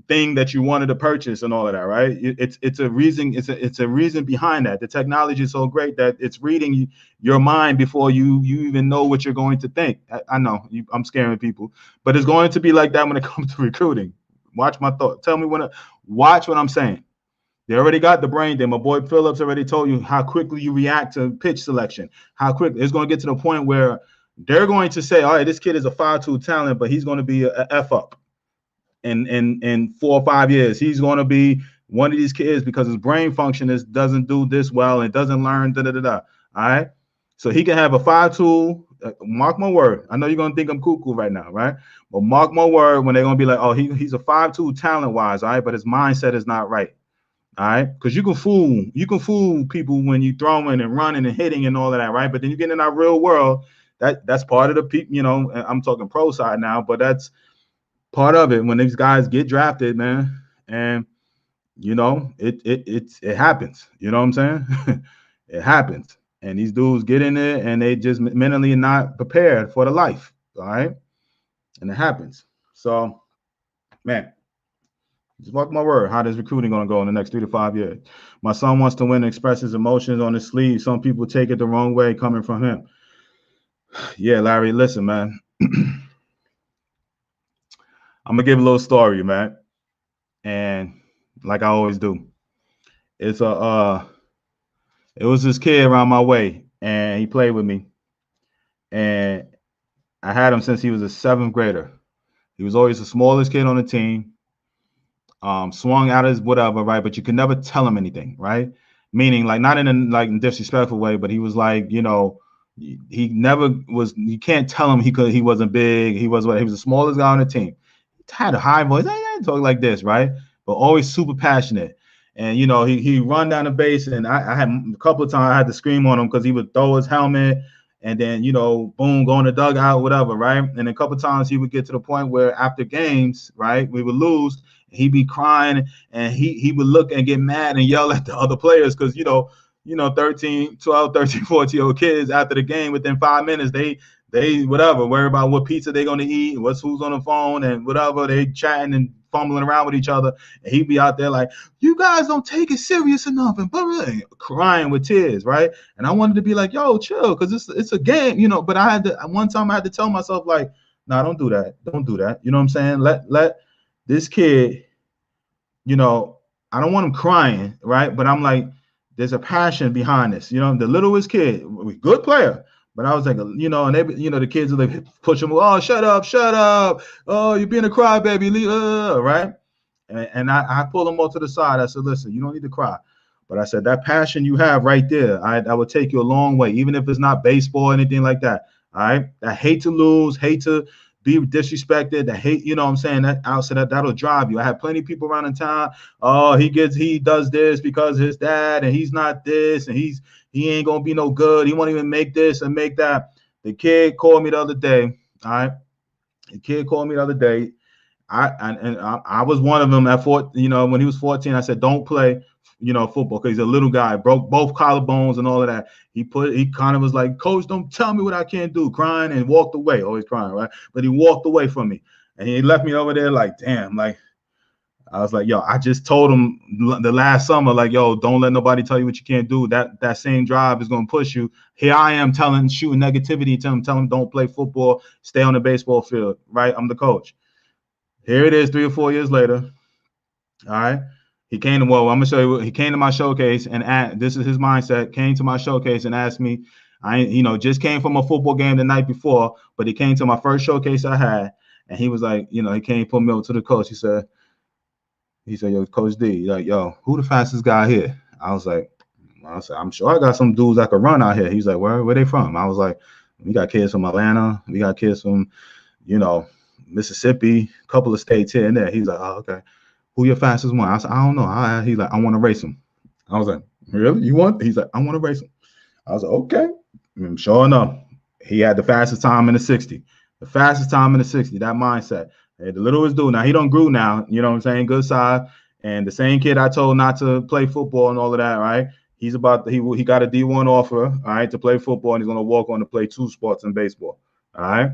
thing that you wanted to purchase and all of that, right? It's a reason. It's a reason behind that. The technology is so great that it's reading your mind before you even know what you're going to think. I know I'm scaring people, but it's going to be like that when it comes to recruiting. Watch my thought. Tell me watch what I'm saying. They already got the brain there. My boy Phillips already told you how quickly you react to pitch selection. How quickly it's going to get to the point where they're going to say, all right, this kid is a 5'2" talent, but he's going to be a F up. In 4 or 5 years, he's going to be one of these kids because his brain function doesn't do this well and doesn't learn. All right, so he can have a 5'2", mark my word. I know you're gonna think I'm cuckoo right now, right? But mark my word when they're gonna be like, oh, he's a 5'2" talent-wise, all right, but his mindset is not right. All right, because you can fool people when you throwing and running and hitting and all of that, right? But then you get in our real world, that's part of the people, I'm talking pro side now, but that's part of it when these guys get drafted, man. And it happens. You know what I'm saying? It happens. And these dudes get in there and they just mentally not prepared for the life. All right. And it happens. So, man, just mark my word. How does recruiting going to go in the next 3 to 5 years? My son wants to win and express his emotions on his sleeve. Some people take it the wrong way coming from him. Yeah, Larry, listen, man. I'm going to give a little story, man. And like I always do, it was this kid around my way, and he played with me. And I had him since he was a 7th grader. He was always the smallest kid on the team. Swung out his whatever, right? But you could never tell him anything, right? Meaning, like, not in a disrespectful way, but he was like, he never was. You can't tell him he wasn't big. He was the smallest guy on the team. He had a high voice. I talk like this, right? But always super passionate. And he run down the base, and I had a couple of times I had to scream on him because he would throw his helmet, and then boom, go in the dugout, whatever, right? And a couple of times he would get to the point where after games, right, we would lose. He'd be crying, and he would look and get mad and yell at the other players because 13, 12, 13, 14-year-old kids after the game within 5 minutes they whatever worry about what pizza they're gonna eat, who's on the phone and whatever, they chatting and fumbling around with each other, and he'd be out there like, you guys don't take it serious enough, and crying with tears, right? And I wanted to be like, yo, chill, because it's a game, but I had to one time I had to tell myself like, nah, don't do that, you know what I'm saying? Let this kid, I don't want him crying, right? But I'm like, there's a passion behind this, the littlest kid, good player. But I was like, and they, the kids will like push him. Oh, shut up. Oh, you're being a crybaby, right? And I pulled him off to the side. I said, listen, you don't need to cry. But I said, that passion you have right there, I would take you a long way, even if it's not baseball or anything like that. All right. I hate to lose, hate to be disrespected. I hate, you know what I'm saying? That'll drive you. I have plenty of people around in town. Oh, he does this because his dad, and he's not this, and he ain't gonna be no good. He won't even make this and make that. The kid called me the other day. All right. The kid called me the other day. I was one of them at when he was 14. I said, don't play, football, because he's a little guy, broke both collarbones and all of that. He kind of was like, coach, don't tell me what I can't do, crying, and walked away, always crying, right? But he walked away from me, and he left me over there like, damn, like, I was like, yo, I just told him the last summer, like, yo, don't let nobody tell you what you can't do. That same drive is going to push you. Here I am shooting negativity to him, telling him don't play football, stay on the baseball field, right? I'm the coach. Here it is 3 or 4 years later. All right. I'm going to show you. He came to my showcase, and this is his mindset, came to my showcase and asked me, just came from a football game the night before, but he came to my first showcase I had, and he was like, he came, put me over to the coach. He said, yo, Coach D, like, yo, who the fastest guy here? I said, I'm sure I got some dudes that could run out here. He's like, where they from? I was like, we got kids from Atlanta. We got kids from, Mississippi, a couple of states here and there. He's like, oh, okay. Who your fastest one? I said, I don't know. He's like, I want to race him. I was like, really? You want? He's like, I want to race him. I was like, okay. And sure enough, he had the fastest time in the 60. The fastest time in the 60, that mindset. Hey, the littlest dude. Now, he don't grew now, you know what I'm saying? Good size. And the same kid I told not to play football and all of that, right? He got a D1 offer, all right, to play football, and he's going to walk on to play 2 sports in baseball, all right?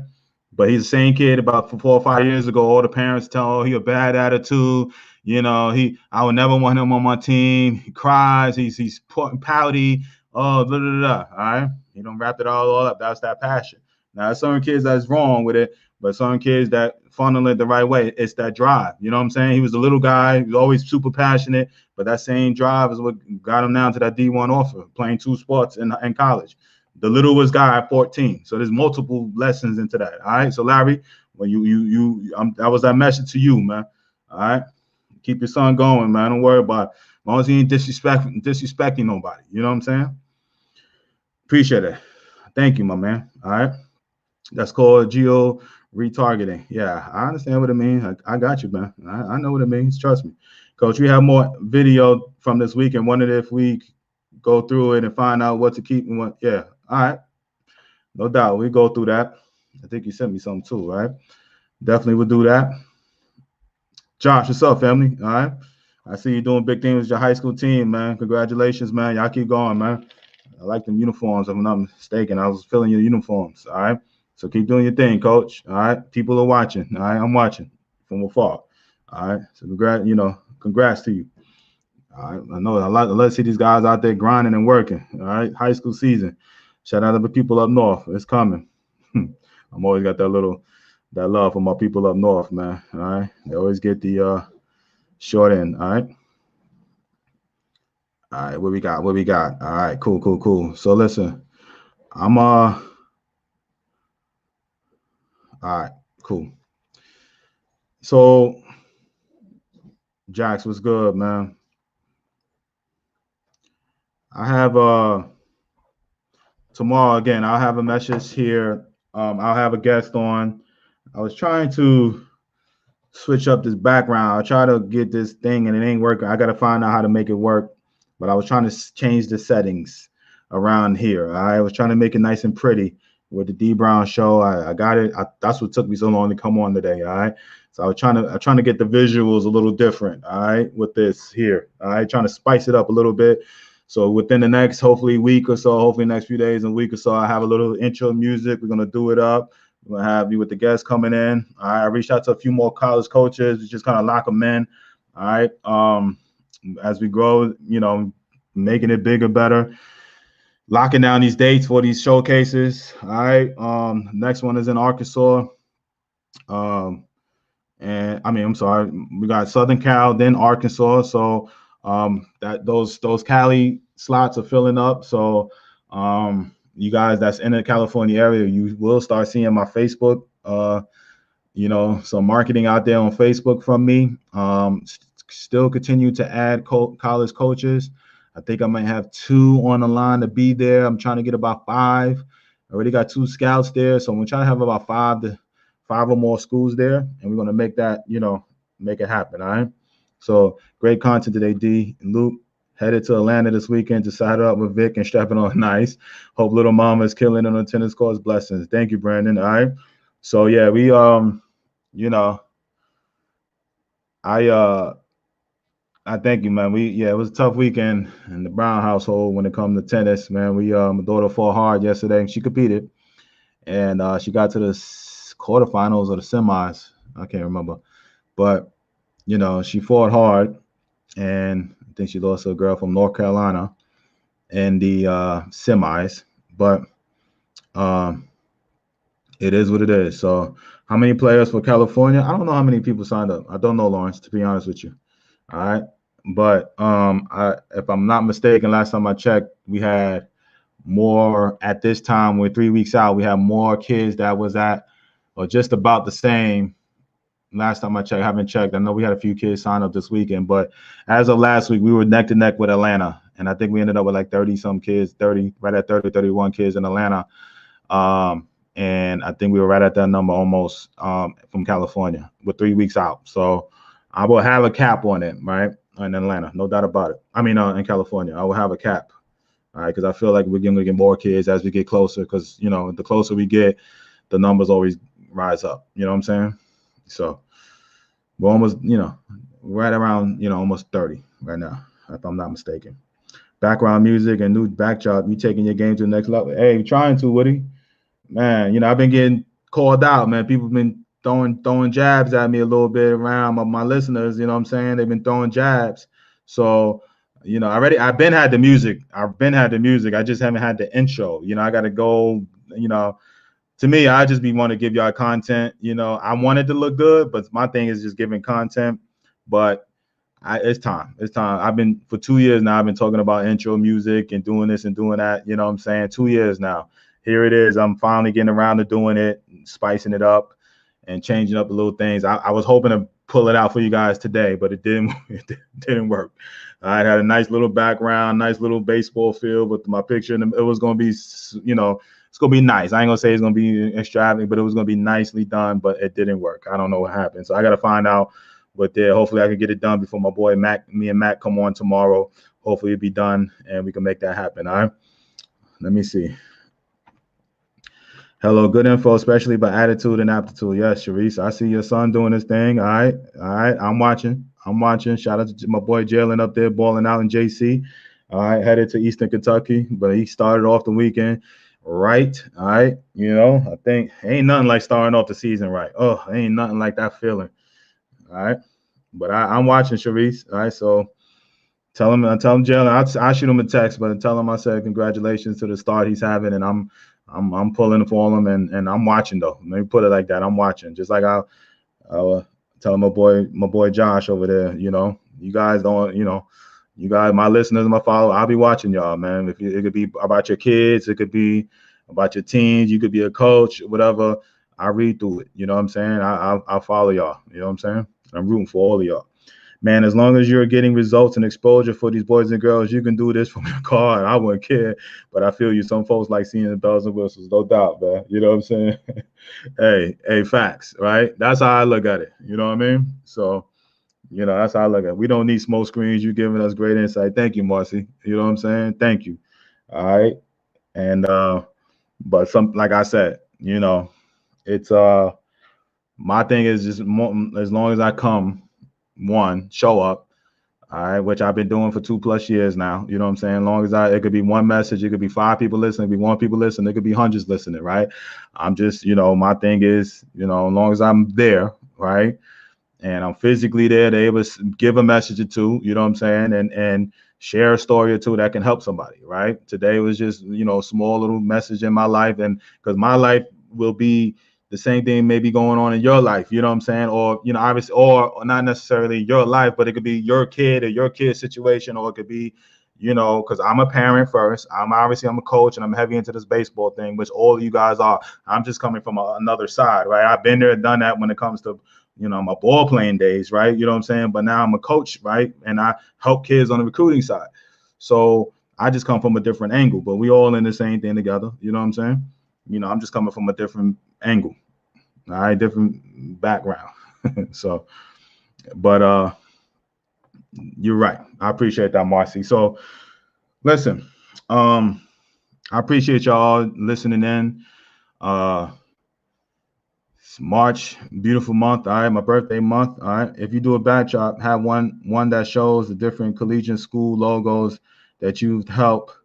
But he's the same kid about 4 or 5 years ago. All the parents tell he a bad attitude. I would never want him on my team. He cries. He's pouty. Oh, blah, blah, blah. All right. He don't wrap it all up. That's that passion. Now, there's some kids that's wrong with it, but some kids that funnel it the right way, it's that drive. You know what I'm saying? He was a little guy. He was always super passionate, but that same drive is what got him down to that D1 offer, playing 2 sports in college. The littlest guy at 14. So there's multiple lessons into that. All right. So Larry, when that was that message to you, man. All right. Keep your son going, man. Don't worry about it. As long as he ain't disrespecting nobody. You know what I'm saying? Appreciate it. Thank you, my man. All right. That's called geo retargeting. Yeah, I understand what it means. I got you, man. I know what it means. Trust me. Coach, we have more video from this week and wondered if we go through it and find out what to keep and what. Yeah, all right. No doubt. We go through that. I think you sent me something too, right? Definitely would do that. Josh, what's up, family? All right. I see you doing big things with your high school team, man. Congratulations, man. Y'all keep going, man. I like them uniforms, if I'm not mistaken. I was feeling your uniforms. All right. So keep doing your thing, coach. All right. People are watching. All right. I'm watching from afar. All right. So congrats to you. All right. I know I love to see these guys out there grinding and working. All right. High school season. Shout out to the people up north. It's coming. I'm always got that love for my people up north, man. All right. They always get the short end. All right. All right. What we got? What we got? All right. Cool. So listen, I'm all right, cool. So Jax, what's good, man? I have tomorrow again, I'll have a message here. I'll have a guest on. I was trying to switch up this background. I try to get this thing and it ain't working. I gotta find out how to make it work. But I was trying to change the settings around here. I was trying to make it nice and pretty with the D Brown show. I got it. That's what took me so long to come on today. All right. So I'm trying to get the visuals a little different. All right, with this here. All right, trying to spice it up a little bit. So within the next hopefully week or so, hopefully next few days and week or so, I have a little intro music. We're gonna do it up. We're gonna have you with the guests coming in. All right. I reached out to a few more college coaches, just kind of lock them in. All right. As we grow, making it bigger, better, locking down these dates for these showcases. All right. Next one is in Arkansas. And I mean, I'm sorry, we got Southern Cal, then Arkansas. So that those Cali slots are filling up. So you guys that's in the California area, you will start seeing my Facebook. Some marketing out there on Facebook from me. Still continue to add college coaches. I think I might have 2 on the line to be there. I'm trying to get about 5. I already got 2 scouts there, so I'm trying to have about 5 or more schools there, and we're gonna make that, make it happen. All right. So great content today, D. And Luke headed to Atlanta this weekend to side up with Vic and strapping on nice. Hope little mama is killing on the tennis courts. Blessings. Thank you, Brandon. All right. So yeah, we I thank you, man. It was a tough weekend in the Brown household when it comes to tennis, man. My daughter fought hard yesterday. She competed, and she got to the quarterfinals or the semis. I can't remember, but she fought hard, and I think she lost to a girl from North Carolina in the semis. But it is what it is. So, how many players for California? I don't know how many people signed up. I don't know, Lawrence, to be honest with you. All right. But if I'm not mistaken, last time I checked, we had more at this time. We're 3 weeks out. We have more kids that was at or just about the same. Last time I checked, I haven't checked. I know we had a few kids sign up this weekend, but as of last week, we were neck to neck with Atlanta. And I think we ended up with like 30 some kids, right at 30, 31 kids in Atlanta. And I think we were right at that number almost from California. We're 3 weeks out. So I will have a cap on it, right? In Atlanta, no doubt about it. I mean, in California, I will have a cap, all right? Because I feel like we're going to get more kids as we get closer. Because the closer we get, the numbers always rise up. You know what I'm saying? So we're almost, right around, almost 30 right now, if I'm not mistaken. Background music and new backdrop. You taking your game to the next level? Hey, you're trying to, Woody. Man, I've been getting called out, man. People have been throwing jabs at me a little bit around my listeners, you know what I'm saying? They've been throwing jabs. So, I've been had the music. I just haven't had the intro. I got to go, to me, I just want to give y'all content. I want it to look good, but my thing is just giving content. But it's time. I've been for 2 years now. I've been talking about intro music and doing this and doing that. You know what I'm saying? 2 years now. Here it is. I'm finally getting around to doing it, spicing it up and changing up the little things. I was hoping to pull it out for you guys today, but it didn't. It didn't work. I had a nice little background, nice little baseball field with my picture, and it was gonna be, you know, it's gonna be nice. I ain't gonna say it's gonna be extravagant, but it was gonna be nicely done. But it didn't work. I don't know what happened, so I gotta find out what there. Hopefully, I can get it done before my boy Mac, me and Mac come on tomorrow. Hopefully, it'll be done and we can make that happen. All right. Let me see. Hello, good info, especially by attitude and aptitude. Yes, Sharice, I see your son doing his thing. All right. I'm watching. Shout out to my boy Jalen up there balling out in JC. All right, headed to Eastern Kentucky, but he started off the weekend right. All right. You know, I think ain't nothing like starting off the season right. Oh, ain't nothing like that feeling. All right. But I'm watching, Sharice. All right. So tell him Jalen, I'll shoot him a text, but tell him I said congratulations to the start he's having, and I'm pulling for him, and I'm watching though. Let me put it like that. I'm watching, just like I'll tell my boy Josh over there. You know, you guys don't, you know, you guys, my listeners, my followers, I'll be watching y'all, man. If it could be about your kids, it could be about your teams, you could be a coach, whatever. I read through it. You know what I'm saying? I follow y'all. You know what I'm saying? I'm rooting for all of y'all. Man, as long as you're getting results and exposure for these boys and girls, you can do this from your car. I wouldn't care. But I feel you. Some folks like seeing the bells and whistles, no doubt, man. You know what I'm saying? hey, facts, right? That's how I look at it. You know what I mean? So, you know, that's how I look at it. We don't need smoke screens. You're giving us great insight. Thank you, Marcy. You know what I'm saying? Thank you. All right. And but some, like I said, you know, it's my thing is just as long as I come, show up, all right, which I've been doing for 2+ years now. You know what I'm saying? As long as it could be one message, it could be 5 people listening, it could be 1 people listening, it could be hundreds listening, right? I'm just, you know, my thing is, you know, as long as I'm there, right, and I'm physically there to able to give a message or two, you know what I'm saying, and share a story or two that can help somebody, right? Today was just, you know, a small little message in my life, and because my life will be the same thing may be going on in your life, you know what I'm saying? Or, you know, obviously, or not necessarily your life, but it could be your kid or your kid's situation, or it could be, you know, because I'm a parent first. I'm a coach, and I'm heavy into this baseball thing, which all of you guys are. I'm just coming from another side, right? I've been there, done that when it comes to, you know, my ball playing days, right? You know what I'm saying? But now I'm a coach, right? And I help kids on the recruiting side. So I just come from a different angle, but we all in the same thing together. You know what I'm saying? You know, I'm just coming from a different angle. All right, different background. So, but you're right. I appreciate that, Marcy. So listen, I appreciate y'all listening in. It's March, beautiful month. All right, my birthday month. All right. If you do a batch up, have one that shows the different collegiate school logos that you've helped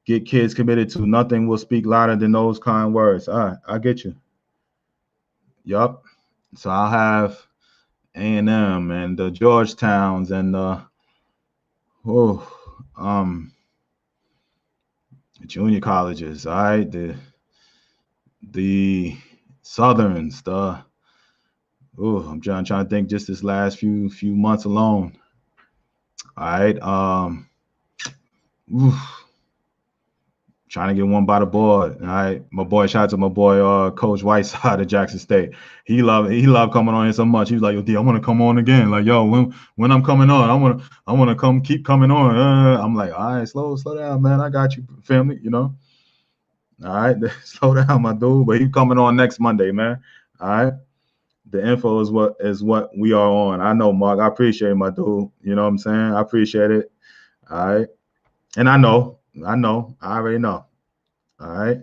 get kids committed to. Nothing will speak louder than those kind words. All right, I get you. Yup. So I'll have A&M and the Georgetowns and junior colleges. All right, the Southerns. I'm trying to think. Just this last few months alone. All right. Trying to get one by the board. All right, my boy. Shout out to my boy, Coach Whiteside of Jackson State. He loved coming on here so much. He was like, "Yo, D, I want to come on again." Like, "Yo, when I'm coming on, I want to keep coming on." I'm like, "All right, slow down, man. I got you, family. You know." All right, slow down, my dude. But he's coming on next Monday, man. All right. The info is what we are on. I know, Mark. I appreciate it, my dude. You know what I'm saying? I appreciate it. All right. And I already know. All right.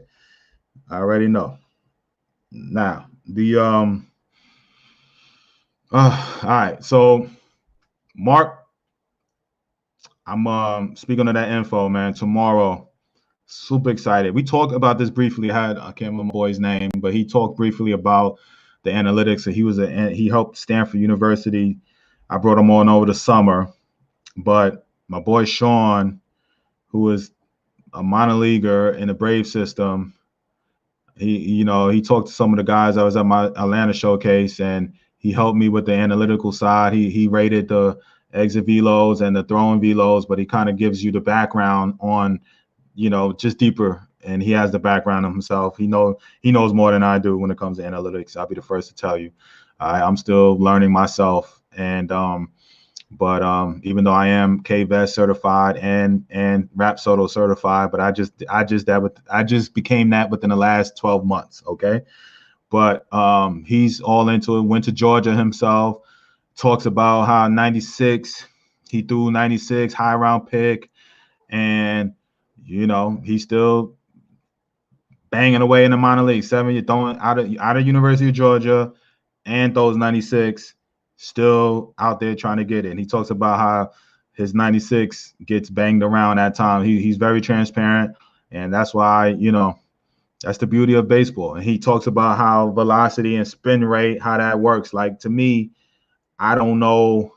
I already know. Now, all right. So, Mark, I'm speaking of that info, man. Tomorrow, super excited. We talked about this briefly. I can't remember my boy's name, but he talked briefly about the analytics. And he helped Stanford University. I brought him on over the summer, but my boy Sean, who is a minor leaguer in the Brave system, he talked to some of the guys. I was at my Atlanta showcase, and he helped me with the analytical side. He rated the exit velos and the throwing velos, but he kind of gives you the background on, you know, just deeper. And he has the background of himself. He knows more than I do when it comes to analytics. I'll be the first to tell you. I'm still learning myself, and but even though I am KVEST certified and Rapsodo certified, but I just became that within the last 12 months. Okay, but he's all into it. Went to Georgia himself. Talks about how 96 he threw 96 high round pick, and he's still banging away in the minor league. 7 you're throwing out of University of Georgia and those 96 still out there trying to get it. And he talks about how his 96 gets banged around at times. He's very transparent, and that's why, that's the beauty of baseball. And he talks about how velocity and spin rate, how that works. Like, to me, I don't know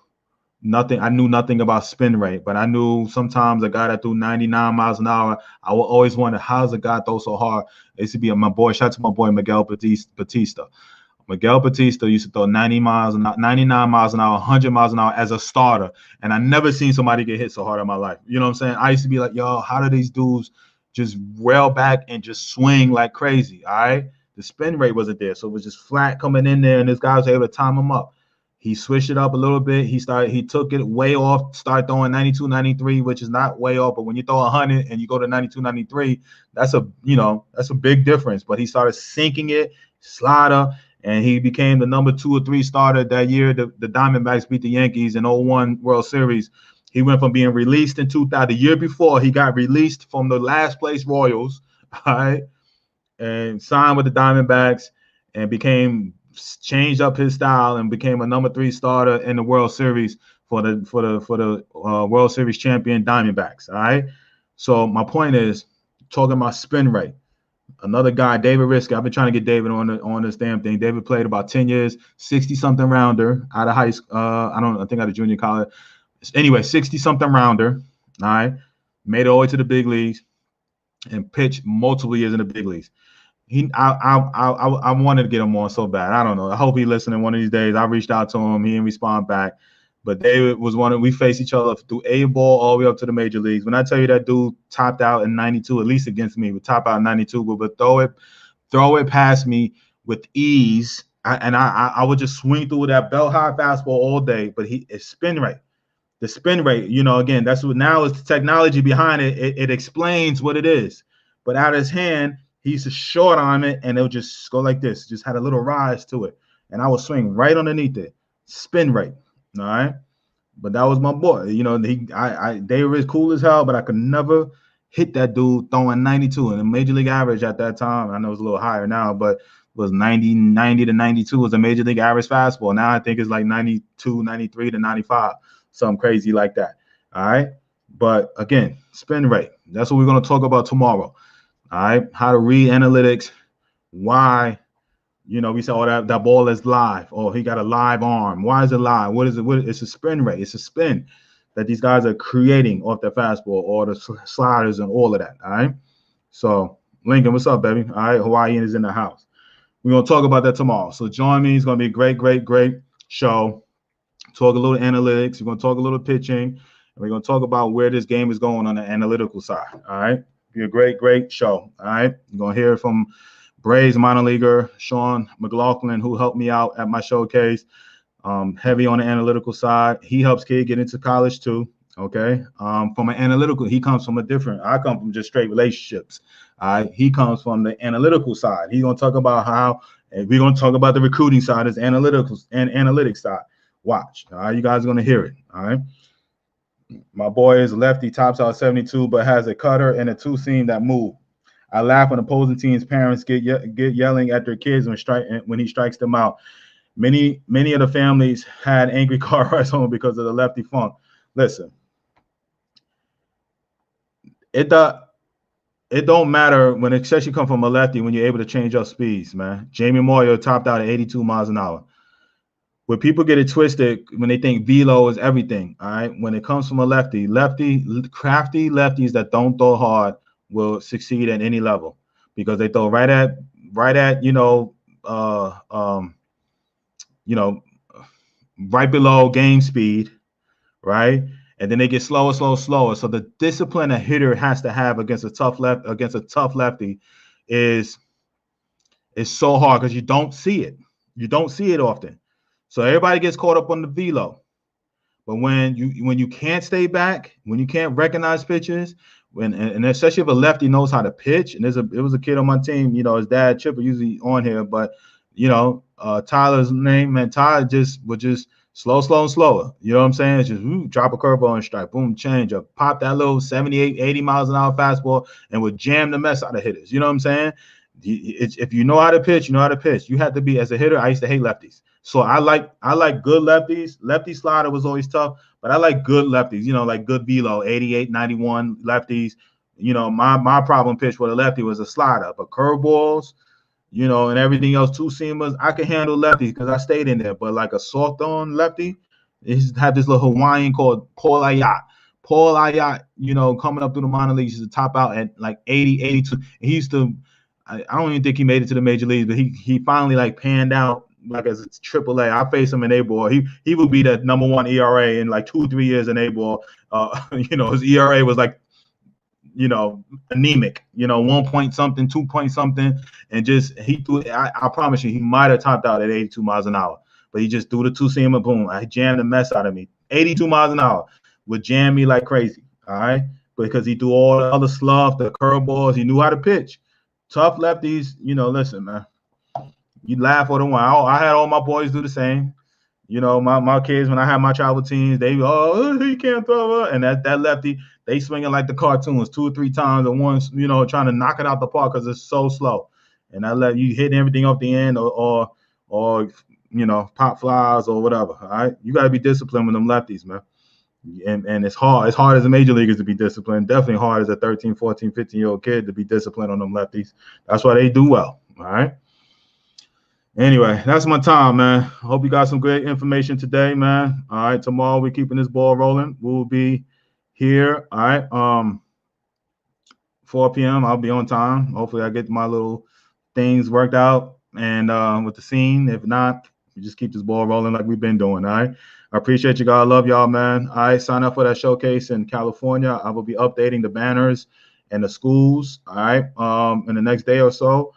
nothing. I knew nothing about spin rate, but I knew sometimes a guy that threw 99 miles an hour, I would always wonder, how's a guy throw so hard? It used to be my boy, shout out to my boy Miguel Batista. Miguel Batista used to throw 99 miles an hour, 100 miles an hour as a starter. And I never seen somebody get hit so hard in my life. You know what I'm saying? I used to be like, yo, how do these dudes just rail back and just swing like crazy? All right. The spin rate wasn't there. So it was just flat coming in there, and this guy was able to time him up. He switched it up a little bit. He took it way off, started throwing 92, 93, which is not way off. But when you throw 100 and you go to 92, 93, that's a big difference. But he started sinking it, slider, and he became the number 2 or 3 starter that year. The Diamondbacks beat the Yankees in 01 World Series. He went from being released in 2000. The year before, he got released from the last place Royals, all right, and signed with the Diamondbacks and changed up his style and became a number 3 starter in the World Series for the World Series champion Diamondbacks. All right. So my point is, talking about spin rate. Another guy, David Riske. I've been trying to get David on this damn thing. David played about 10 years, 60-something rounder out of high school. I think out of junior college. Anyway, 60-something rounder. All right. Made it all the way to the big leagues and pitched multiple years in the big leagues. I wanted to get him on so bad. I don't know. I hope he's listening one of these days. I reached out to him. He didn't respond back. But David was we faced each other through A-ball all the way up to the major leagues. When I tell you that dude topped out in 92, at least against me, would top out in 92, but throw it past me with ease. I would just swing through that belt high fastball all day. But it's spin rate. The spin rate, again, that's what now is the technology behind it. It explains what it is. But out of his hand, he used to short arm it, and it would just go like this. Just had a little rise to it. And I would swing right underneath it. Spin rate. All right. But that was my boy. They were cool as hell, but I could never hit that dude throwing 92. And the major league average at that time, I know it's a little higher now, but was 90 to 92 was a major league average fastball. Now I think it's like 92, 93 to 95, something crazy like that. All right. But again, spin rate. That's what we're going to talk about tomorrow. All right, how to read analytics, why, we say, that ball is live. Oh, he got a live arm. Why is it live? What is it? It's a spin rate. It's a spin that these guys are creating off their fastball or the sliders and all of that. All right. So, Lincoln, what's up, baby? All right, Hawaiian is in the house. We're going to talk about that tomorrow. So join me. It's going to be a great, great, great show. Talk a little analytics. We're going to talk a little pitching. And we're going to talk about where this game is going on the analytical side. All right. Be a great, great show. All right. You're going to hear from Braves minor leaguer Sean McLaughlin, who helped me out at my showcase. Heavy on the analytical side. He helps kids get into college too. Okay. From an analytical, he comes from I come from just straight relationships. All right. He comes from the analytical side. He's going to talk about we're going to talk about the recruiting side, as analytics side. Watch. All right. You guys are going to hear it. All right. My boy is lefty, tops out 72, but has a cutter and a 2-seam that move. I laugh when opposing teams' parents get yelling at their kids when he strikes them out. Many of the families had angry car rides home because of the lefty funk. Listen, it don't matter when, especially you come from a lefty, when you're able to change up speeds, man. Jamie Moyer topped out at 82 miles an hour. Where people get it twisted when they think velo is everything. All right. When it comes from a crafty lefties that don't throw hard will succeed at any level because they throw right at right below game speed, right? And then they get slower. So the discipline a hitter has to have against a tough lefty is so hard because you don't see it. You don't see it often. So everybody gets caught up on the velo. But when you can't stay back, when you can't recognize pitches, and especially if a lefty knows how to pitch, and it was a kid on my team, you know, his dad Chipper usually on here, but you know, Tyler's name, man, Tyler would just slow and slower. You know what I'm saying? It's just drop a curveball and strike, boom, change up, pop that little 78, 80 miles an hour fastball, and would jam the mess out of hitters. You know what I'm saying? If you know how to pitch, you know how to pitch. You have to be, as a hitter, I used to hate lefties. So I like good lefties. Lefty slider was always tough, but I like good lefties, you know, like good velo, 88, 91 lefties. You know, my problem pitch with a lefty was a slider, but curveballs, you know, and everything else, two seamers, I can handle lefties because I stayed in there. But like a soft on lefty, it had this little Hawaiian called Paul Ayat. Paul Ayat, you know, coming up through the minor leagues, used to top out at like 80, 82. He used to, I don't even think he made it to the major leagues, but he finally like panned out like as it's AAA. I faced him in A-ball. He would be the #1 ERA in like 2-3 years in A-ball. You know, his ERA was like, you know, anemic, you know, 1 point something, 2 point something, and just he threw. I promise you, he might have topped out at 82 miles an hour, but he just threw the two-seamer, boom. I jammed the mess out of me. 82 miles an hour would jam me like crazy. All right, because he threw all the other stuff, the curveballs. He knew how to pitch. Tough lefties, you know. Listen, man. You laugh for them. I had all my boys do the same. You know, my kids, when I had my travel teams, they he can't throw it. And that lefty, they swinging like the cartoons 2 or 3 times at once, you know, trying to knock it out the park because it's so slow. And I let you hitting everything off the end or you know, pop flies or whatever. All right. You gotta be disciplined with them lefties, man. And it's hard. It's hard as a major leaguers to be disciplined. Definitely hard as a 13, 14, 15-year-old kid to be disciplined on them lefties. That's why they do well. All right. Anyway, that's my time, man. Hope you got some great information today, man. All right, tomorrow we're keeping this ball rolling. We'll be here. All right, 4 p.m. I'll be on time. Hopefully, I get my little things worked out and with the scene. If not, we just keep this ball rolling like we've been doing. All right. I appreciate you guys. I love y'all, man. All right, sign up for that showcase in California. I will be updating the banners and the schools. All right, in the next day or so.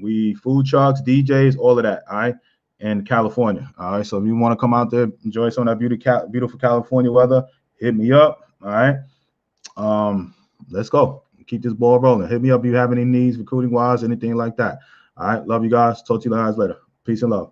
We food trucks, DJs, all of that, all right, in California, all right. So if you want to come out there, enjoy some of that beautiful California weather, hit me up, all right. Let's go. Keep this ball rolling. Hit me up if you have any needs, recruiting wise, anything like that. All right. Love you guys. Talk to you guys later. Peace and love.